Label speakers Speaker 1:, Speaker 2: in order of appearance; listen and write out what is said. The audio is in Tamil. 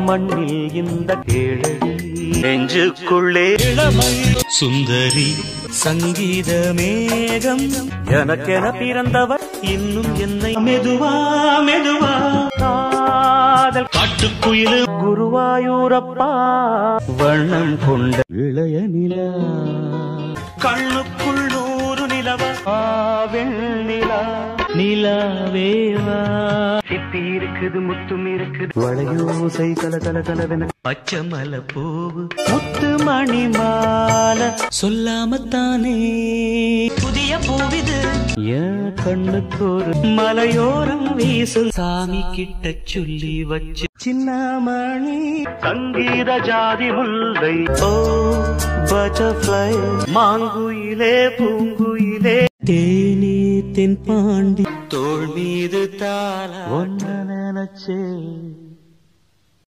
Speaker 1: மண்ணில் இந்த கேளடி நெஞ்சுக்குள்ளே இளமை சுந்தரி சங்கீத மேகம் எனக்கென பிறந்தவர் இன்னும் என்னை மெதுவா மெதுவா காதல் காட்டுக்குயிலு குருவாயூரப்பா வண்ணம் கொண்ட இளைய நிலா கண்ணுக்குள் 100 நிலவா வெண்ணிலா நிலாவேவா சிப்பி இருக்குது முத்தும் இருக்குது வளையோசை கல கல கலவென பச்சை மலை பூவு முத்து மணி மாலை சொல்லாமத்தானே புதிய பூவிது என் கண்ணுக்கு ஒரு மலையோரம் வீசும் சாமி கிட்ட சொல்லி வச்சு சின்னமணி சங்கீத ஜாதி முல்லை ஓ பட்டர்ஃப்ளை மாங்குயிலே பூங்குயிலே தேனே தென் பாண்டி தோள் மீது தாள ஒன்ன நினைச்சே